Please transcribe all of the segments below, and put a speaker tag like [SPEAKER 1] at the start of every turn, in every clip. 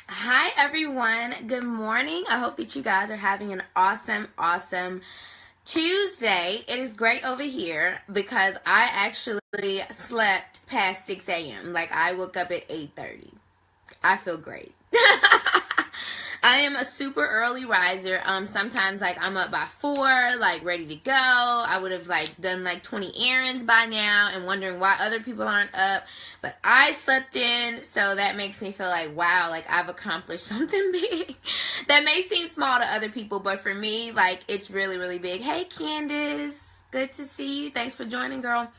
[SPEAKER 1] Hi everyone. Good morning. I hope that you guys are having an awesome Tuesday. It is great over here because I actually slept past 6 a.m. Like I woke up at 8:30. I feel great. I am a super early riser. Sometimes like I'm up by 4, like ready to go. I would have like done like 20 errands by now and wondering why other people aren't up. But I slept in, so that makes me feel like, wow, like I've accomplished something big. That may seem small to other people, but for me, like it's really big. Hey Candace, good to see you. Thanks for joining, girl.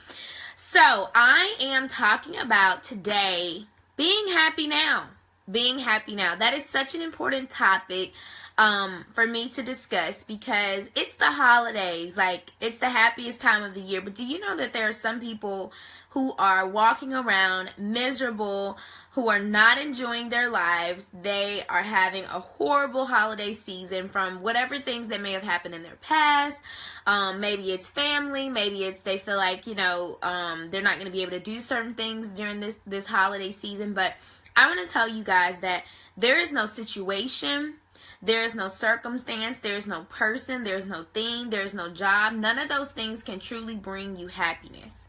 [SPEAKER 1] So I am talking about today being happy now. Being happy now. That is such an important topic for me to discuss because it's the holidays. Like, it's the happiest time of the year. But do you know that there are some people who are walking around miserable, who are not enjoying their lives? They are having a horrible holiday season from whatever things that may have happened in their past. Maybe it's family. Maybe it's they feel like, they're not going to be able to do certain things during this holiday season. But I want to tell you guys that there is no situation, there is no circumstance, there is no person, there is no thing, there is no job. None of those things can truly bring you happiness.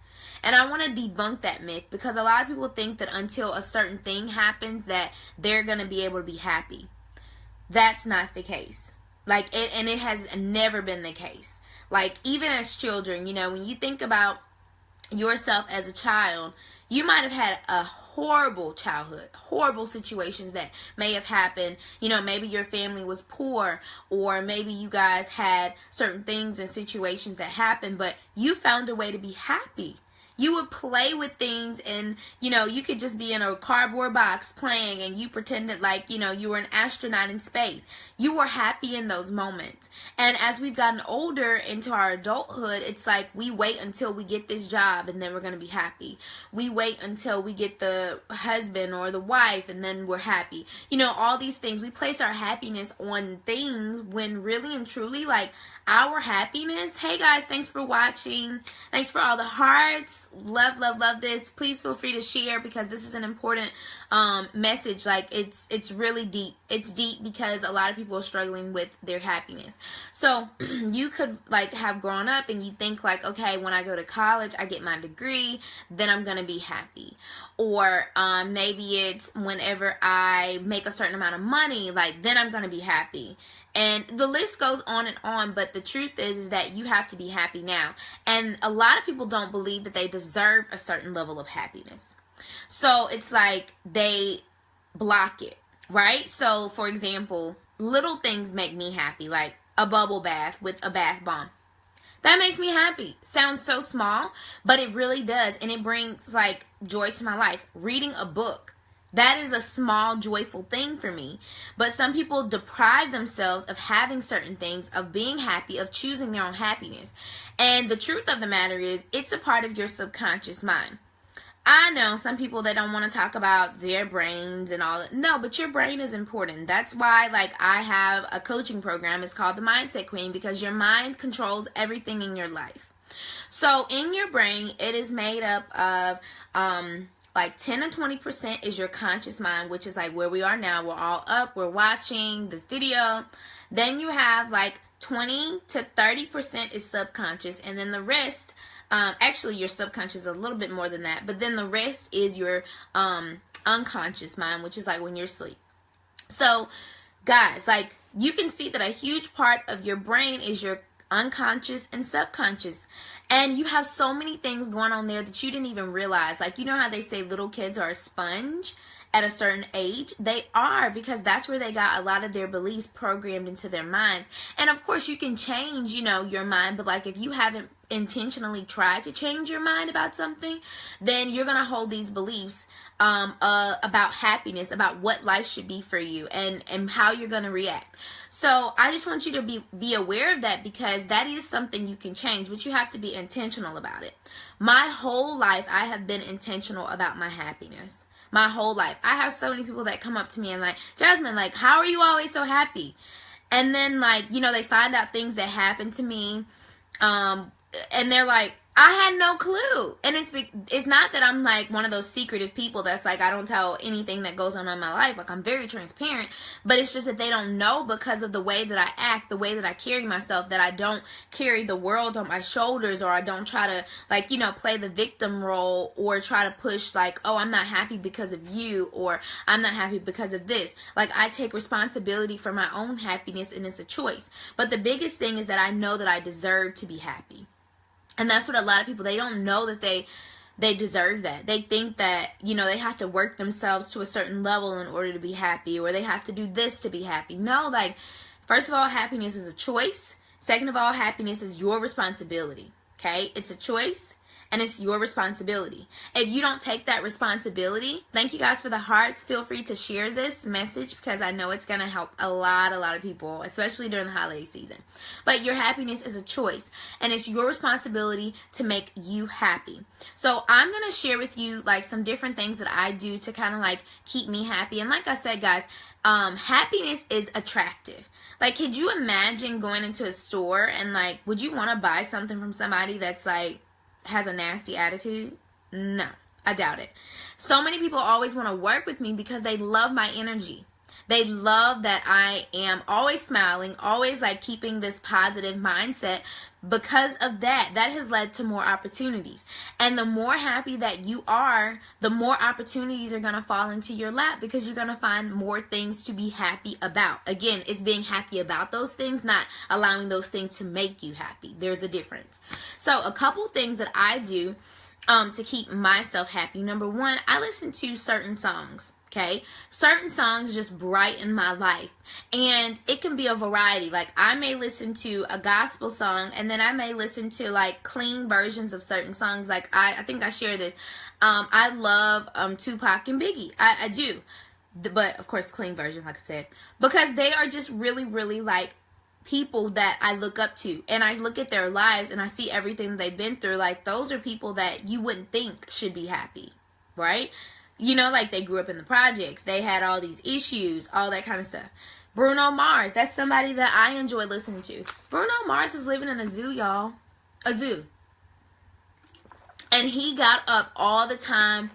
[SPEAKER 1] And I want to debunk that myth because a lot of people think that until a certain thing happens that they're going to be able to be happy. That's not the case. And it has never been the case. Like, even as children, when you think about yourself as a child, you might have had a horrible childhood, horrible situations that may have happened. Maybe your family was poor, or maybe you guys had certain things and situations that happened, but you found a way to be happy. You would play with things and, you could just be in a cardboard box playing and you pretended like, you were an astronaut in space. You were happy in those moments. And as we've gotten older into our adulthood, it's like we wait until we get this job and then we're going to be happy. We wait until we get the husband or the wife and then we're happy. All these things. We place our happiness on things when really and truly, like, our happiness. Hey guys, thanks for watching. Thanks for all the hearts. Love this. Please feel free to share because this is an important message. Like, it's really deep. It's deep because a lot of people are struggling with their happiness. So you could like have grown up and you think like, okay, when I go to college, I get my degree, then I'm gonna be happy. Or maybe it's whenever I make a certain amount of money, like then I'm gonna be happy. And the list goes on, but the truth is that you have to be happy now. And a lot of people don't believe that they deserve a certain level of happiness. So it's like they block it, right? So, for example, little things make me happy, like a bubble bath with a bath bomb. That makes me happy. Sounds so small, but it really does. And it brings like joy to my life. Reading a book. That is a small, joyful thing for me. But some people deprive themselves of having certain things, of being happy, of choosing their own happiness. And the truth of the matter is, it's a part of your subconscious mind. I know some people, they don't want to talk about their brains and all that. No, but your brain is important. That's why, like, I have a coaching program. It's called the Mindset Queen because your mind controls everything in your life. So in your brain, it is made up of like 10 to 20% is your conscious mind, which is like where we are now. We're all up, we're watching this video. Then you have like 20 to 30% is subconscious, and then the rest, actually your subconscious is a little bit more than that, but then the rest is your unconscious mind, which is like when you're asleep. So guys, like, you can see that a huge part of your brain is your unconscious and subconscious, and you have so many things going on there that you didn't even realize. Like, you know how they say little kids are a sponge at a certain age? They are, because that's where they got a lot of their beliefs programmed into their minds. And of course you can change, your mind, but like if you haven't intentionally tried to change your mind about something, then you're gonna hold these beliefs about happiness, about what life should be for you, and how you're gonna react. So I just want you to be aware of that, because that is something you can change, but you have to be intentional about it. My whole life I have been intentional about my happiness. My whole life. I have so many people that come up to me and like, Jasmine, like, how are you always so happy? And then like, they find out things that happen to me, and they're like, I had no clue. And it's not that I'm like one of those secretive people that's like, I don't tell anything that goes on in my life. Like, I'm very transparent, but it's just that they don't know because of the way that I act, the way that I carry myself, that I don't carry the world on my shoulders, or I don't try to, like, you know, play the victim role, or try to push like, oh, I'm not happy because of you, or I'm not happy because of this. Like, I take responsibility for my own happiness, and it's a choice. But the biggest thing is that I know that I deserve to be happy. And that's what a lot of people, they don't know that they deserve that. They think that, you know, they have to work themselves to a certain level in order to be happy, or they have to do this to be happy. No, like, first of all, happiness is a choice. Second of all, happiness is your responsibility, okay? It's a choice, and it's your responsibility. If you don't take that responsibility, thank you guys for the hearts. Feel free to share this message, because I know it's going to help a lot of people, especially during the holiday season. But your happiness is a choice, and it's your responsibility to make you happy. So I'm going to share with you like some different things that I do to kind of like keep me happy. And like I said, guys, happiness is attractive. Like, could you imagine going into a store and like, would you want to buy something from somebody that's like, has a nasty attitude? No, I doubt it. So many people always want to work with me because they love my energy. They love that I am always smiling, always like keeping this positive mindset. Because of that, that has led to more opportunities. And the more happy that you are, the more opportunities are going to fall into your lap, because you're going to find more things to be happy about. Again, it's being happy about those things, not allowing those things to make you happy. There's a difference. So a couple things that I do to keep myself happy. Number one, I listen to certain songs. Okay, certain songs just brighten my life, and it can be a variety. Like, I may listen to a gospel song, and then I may listen to like clean versions of certain songs. Like, I think I share this. I love Tupac and Biggie. I do, but of course clean versions, like I said, because they are just really like people that I look up to, and I look at their lives and I see everything they've been through. Like, those are people that you wouldn't think should be happy, right? You know, like, they grew up in the projects. They had all these issues, all that kind of stuff. Bruno Mars, that's somebody that I enjoy listening to. Bruno Mars is living in a zoo, y'all. A zoo. And he got up all the time,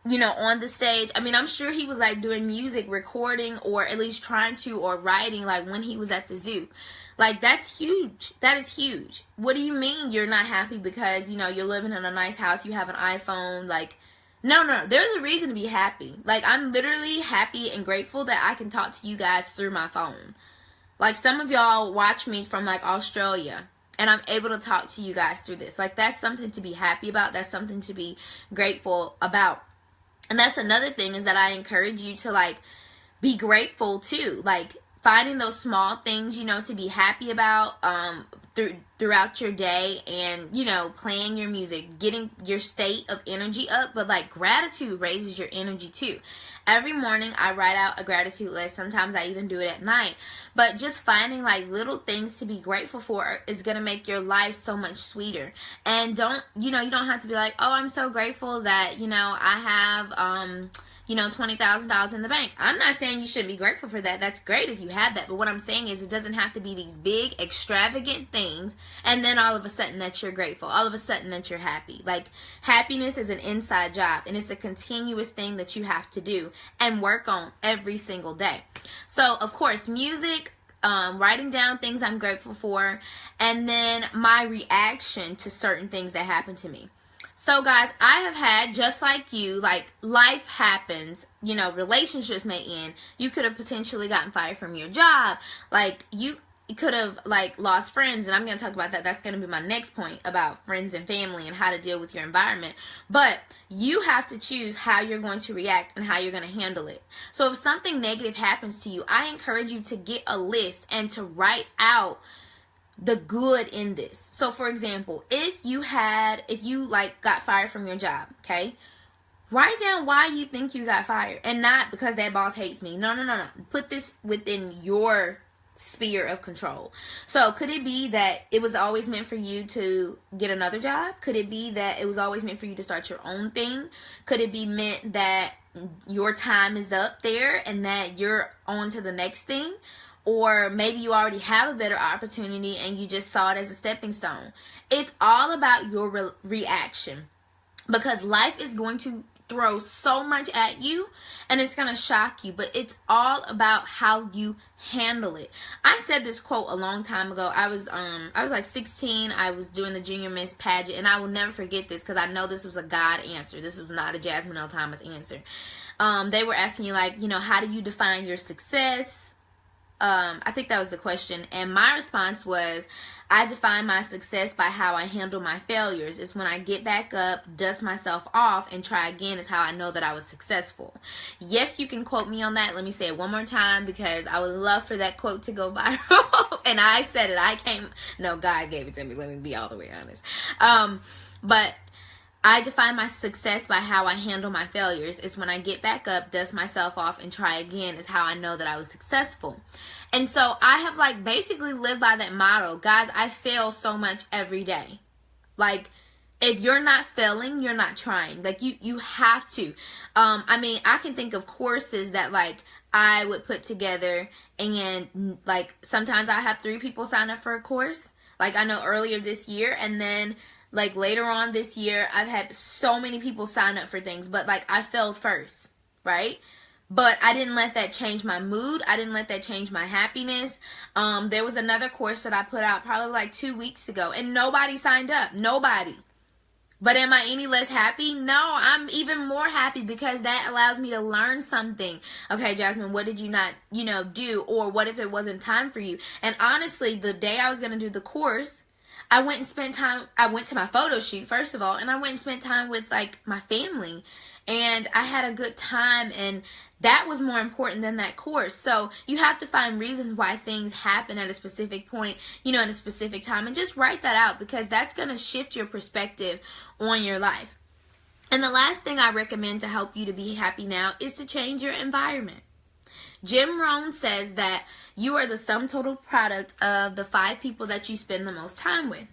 [SPEAKER 1] you know, on the stage. I mean, I'm sure he was, like, doing music, recording, or at least trying to, or writing, like, when he was at the zoo. Like, that's huge. That is huge. What do you mean you're not happy because, you know, you're living in a nice house, you have an iPhone, like... No, there's a reason to be happy. Like, I'm literally happy and grateful that I can talk to you guys through my phone. Like, some of y'all watch me from, like, Australia, and I'm able to talk to you guys through this. Like, that's something to be happy about. That's something to be grateful about. And that's another thing, is that I encourage you to, like, be grateful, too. Like, finding those small things, you know, to be happy about throughout your day, and, you know, playing your music, getting your state of energy up. But, like, gratitude raises your energy, too. Every morning, I write out a gratitude list. Sometimes I even do it at night. But just finding, like, little things to be grateful for is going to make your life so much sweeter. And you don't have to be like, oh, I'm so grateful that, you know, I have, you know, $20,000 in the bank. I'm not saying you shouldn't be grateful for that. That's great if you have that. But what I'm saying is, it doesn't have to be these big, extravagant things, and then all of a sudden that you're grateful. All of a sudden that you're happy. Like, happiness is an inside job, and it's a continuous thing that you have to do and work on every single day. So, of course, music, writing down things I'm grateful for, and then my reaction to certain things that happen to me. So, guys, I have had, just like you, like, life happens, you know, relationships may end. You could have potentially gotten fired from your job. Like, you could have, like, lost friends, and I'm going to talk about that. That's going to be my next point about friends and family and how to deal with your environment. But you have to choose how you're going to react and how you're going to handle it. So if something negative happens to you, I encourage you to get a list and to write out the good in this. So, for example, if you like got fired from your job, okay, write down why you think you got fired, and not because that boss hates me. No. Put this within your sphere of control. So, could it be that it was always meant for you to get another job? Could it be that it was always meant for you to start your own thing? Could it be meant that your time is up there and that you're on to the next thing? or maybe you already have a better opportunity and you just saw it as a stepping stone. It's all about your reaction, because life is going to throw so much at you and it's going to shock you, but it's all about how you handle it. I said this quote a long time ago. I was like 16. I was doing the Junior Miss pageant, and I will never forget this because I know this was a God answer. This was not a Jasmine L. Thomas answer. They were asking you, like, you know, how do you define your success? I think that was the question. And my response was, I define my success by how I handle my failures. It's when I get back up, dust myself off, and try again is how I know that I was successful. Yes, you can quote me on that. Let me say it one more time because I would love for that quote to go viral. And I said it. No, God gave it to me. Let me be all the way honest. But I define my success by how I handle my failures. It's when I get back up, dust myself off, and try again is how I know that I was successful. And so I have like basically lived by that motto. Guys, I fail so much every day. Like, if you're not failing, you're not trying. Like, you have to. I mean, I can think of courses that like I would put together, and like sometimes I have 3 people sign up for a course. Like, I know earlier this year, and then like later on this year, I've had so many people sign up for things, but like I failed first, right? But I didn't let that change my mood. I didn't let that change my happiness. There was another course that I put out probably like 2 weeks ago, and nobody signed up. Nobody. But am I any less happy? No, I'm even more happy because that allows me to learn something. Okay, Jasmine, what did you not, do? Or what if it wasn't time for you? And honestly, the day I was going to do the course, I went and spent time. I went to my photo shoot, first of all, and I went and spent time with like my family, and I had a good time, and that was more important than that course. So you have to find reasons why things happen at a specific point, at a specific time, and just write that out, because that's going to shift your perspective on your life. And the last thing I recommend to help you to be happy now is to change your environment. Jim Rohn says that you are the sum total product of the 5 people that you spend the most time with.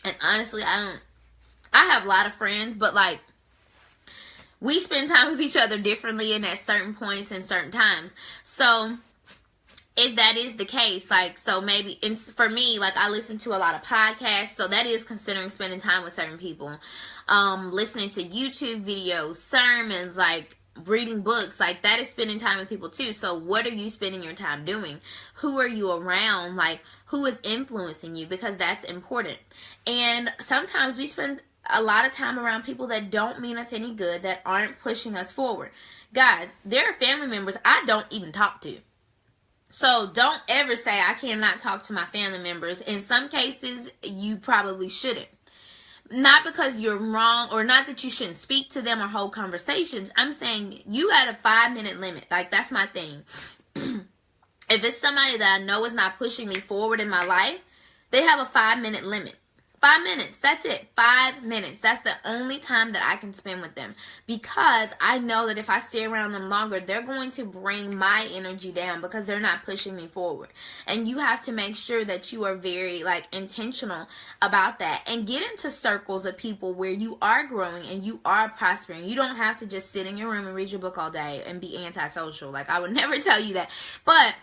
[SPEAKER 1] And honestly, I have a lot of friends, but like, we spend time with each other differently and at certain points and certain times. So if that is the case, like, so maybe, for me, like, I listen to a lot of podcasts, so that is considering spending time with certain people. Listening to YouTube videos, sermons, like, reading books, like, that is spending time with people too. So what are you spending your time doing? Who are you around? Like, who is influencing you? Because that's important. And sometimes we spend a lot of time around people that don't mean us any good, that aren't pushing us forward. Guys, there are family members I don't even talk to. So don't ever say I cannot talk to my family members. In some cases, you probably shouldn't. Not because you're wrong, or not that you shouldn't speak to them or hold conversations. I'm saying you got a 5-minute limit. Like, that's my thing. If it's somebody that I know is not pushing me forward in my life, they have a 5-minute limit. 5 minutes. That's it. 5 minutes. That's the only time that I can spend with them. Because I know that if I stay around them longer, they're going to bring my energy down because they're not pushing me forward. And you have to make sure that you are very, like, intentional about that. And get into circles of people where you are growing and you are prospering. You don't have to just sit in your room and read your book all day and be antisocial. Like, I would never tell you that. But,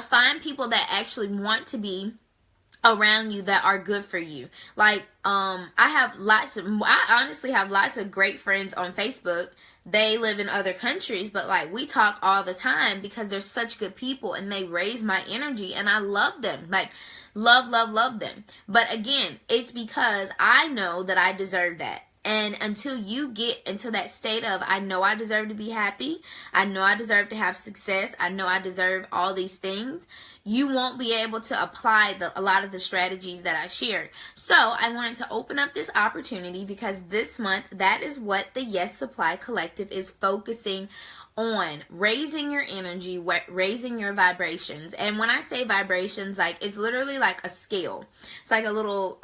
[SPEAKER 1] find people that actually want to be around you that are good for you. Like, I honestly have lots of great friends on Facebook. They live in other countries, but like, we talk all the time because they're such good people and they raise my energy and I love them. Like, love them. But again, it's because I know that I deserve that. And until you get into that state of, I know I deserve to be happy, I know I deserve to have success, I know I deserve all these things, you won't be able to apply a lot of the strategies that I shared. So I wanted to open up this opportunity because this month, that is what the Yes Supply Collective is focusing on. Raising your energy, raising your vibrations. And when I say vibrations, like, it's literally like a scale. It's like a little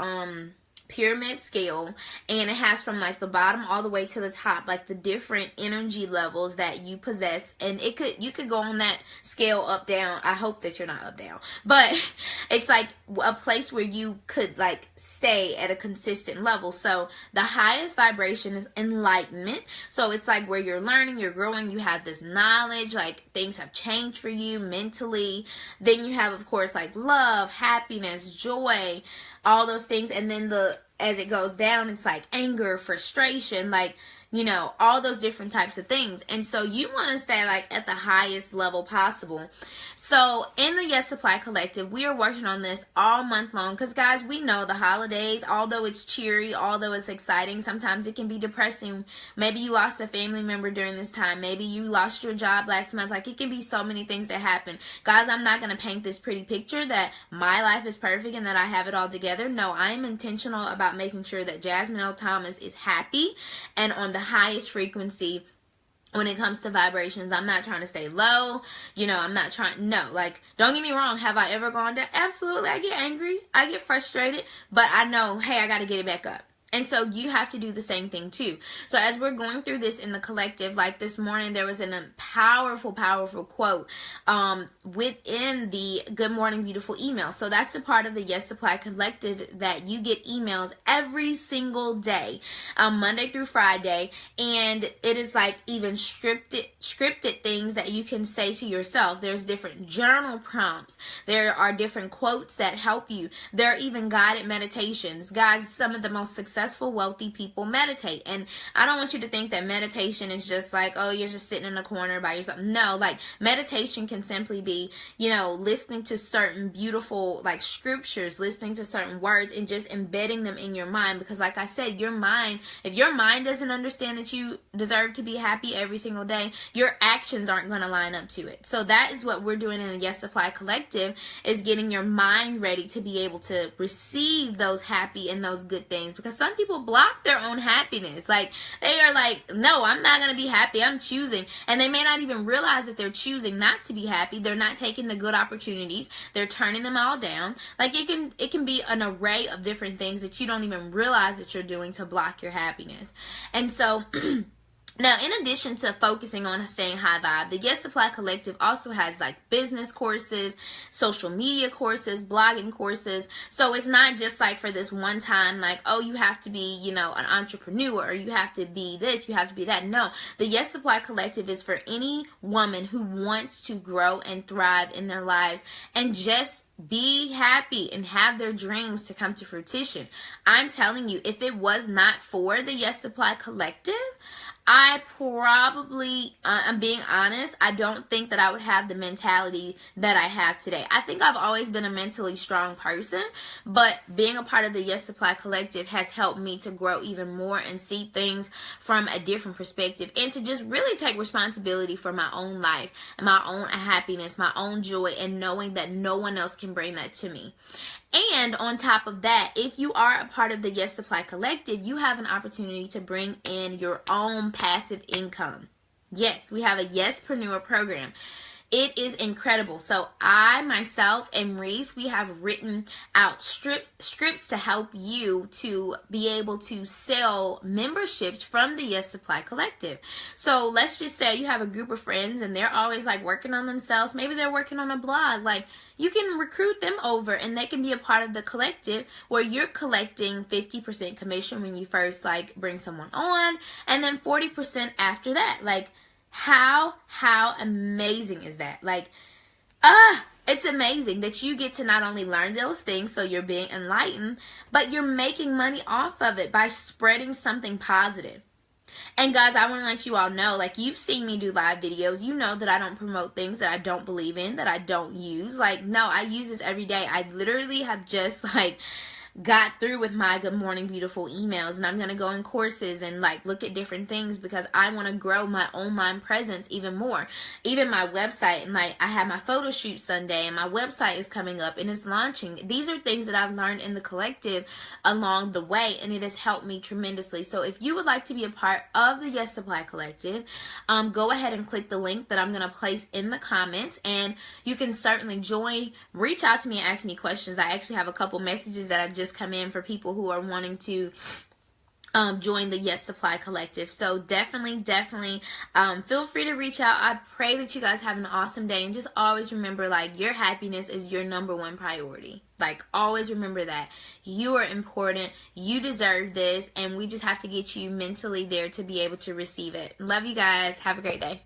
[SPEAKER 1] pyramid scale, and it has from like the bottom all the way to the top, like the different energy levels that you possess, and you could go on that scale up down. I hope that you're not up down, but it's like a place where you could like stay at a consistent level. So the highest vibration is enlightenment. So it's like where you're learning, you're growing, you have this knowledge, like things have changed for you mentally. Then you have, of course, like love, happiness, joy, all those things. And then as it goes down, it's like anger, frustration, like, you know, all those different types of things. And so you want to stay like at the highest level possible. So in the Yes Supply Collective, we are working on this all month long, because guys, we know the holidays, although it's cheery, although it's exciting, sometimes it can be depressing. Maybe you lost a family member during this time. Maybe you lost your job last month. Like, it can be so many things that happen. Guys, I'm not going to paint this pretty picture that my life is perfect and that I have it all together. No, I am intentional about making sure that Jasmine L. Thomas is happy and on the highest frequency when it comes to vibrations. I'm not trying to stay low. You know, I'm not trying, no, like, don't get me wrong. Have I ever gone down? Absolutely. I get angry. I get frustrated, but I know, hey, I got to get it back up. And so you have to do the same thing too. So as we're going through this in the collective, like this morning, there was a powerful, powerful quote within the Good Morning Beautiful email. So that's a part of the Yes Supply Collective, that you get emails every single day, Monday through Friday. And it is like even scripted things that you can say to yourself. There's different journal prompts. There are different quotes that help you. There are even guided meditations. Guys, some of the most successful, wealthy people meditate. And I don't want you to think that meditation is just like, oh, you're just sitting in a corner by yourself. No, like, meditation can simply be, you know, listening to certain beautiful, like, scriptures, listening to certain words, and just embedding them in your mind. Because like I said, your mind, if your mind doesn't understand that you deserve to be happy every single day, your actions aren't going to line up to it. So that is what we're doing in the Yes Supply Collective, is getting your mind ready to be able to receive those happy and those good things. Because some people block their own happiness. Like, they are like, no, I'm not going to be happy. I'm choosing. And they may not even realize that they're choosing not to be happy. They're not taking the good opportunities. They're turning them all down. Like, it can be an array of different things that you don't even realize that you're doing to block your happiness. And so now, in addition to focusing on staying high vibe, the Yes Supply Collective also has like business courses, social media courses, blogging courses. So it's not just like for this one time, like, oh, you have to be, you know, an entrepreneur, or you have to be this, you have to be that. No, the Yes Supply Collective is for any woman who wants to grow and thrive in their lives and just be happy and have their dreams to come to fruition. I'm telling you, if it was not for the Yes Supply Collective, I probably, I'm being honest, I don't think that I would have the mentality that I have today. I think I've always been a mentally strong person, but being a part of the Yes Supply Collective has helped me to grow even more and see things from a different perspective, and to just really take responsibility for my own life and my own happiness, my own joy, and knowing that no one else can bring that to me. And on top of that, if you are a part of the Yes Supply Collective, you have an opportunity to bring in your own passive income. Yes, we have a Yespreneur program. It is incredible. So I, myself, and Reese, we have written out scripts to help you to be able to sell memberships from the Yes Supply Collective. So let's just say you have a group of friends and they're always like working on themselves. Maybe they're working on a blog. Like, you can recruit them over and they can be a part of the collective, where you're collecting 50% commission when you first like bring someone on, and then 40% after that. Like, how amazing is that? Like, it's amazing that you get to not only learn those things, so you're being enlightened, but you're making money off of it by spreading something positive. And guys, I want to let you all know, like, you've seen me do live videos. You know that I don't promote things that I don't believe in, that I don't use. Like, no, I use this every day. I literally have just, like, got through with my Good Morning Beautiful emails, and I'm going to go in courses and like look at different things, because I want to grow my own mind presence even more. Even my website, and like, I have my photo shoot Sunday, and my website is coming up and it's launching. These are things that I've learned in the collective along the way, and it has helped me tremendously. So if you would like to be a part of the Yes Supply Collective, go ahead and click the link that I'm going to place in the comments, and you can certainly join. Reach out to me and ask me questions. I actually have a couple messages that I've just just come in for people who are wanting to join the Yes Supply Collective. So definitely feel free to reach out. I pray that you guys have an awesome day, and just always remember, like, your happiness is your number one priority. Like, always remember that you are important, you deserve this, and we just have to get you mentally there to be able to receive it. Love you guys. Have a great day.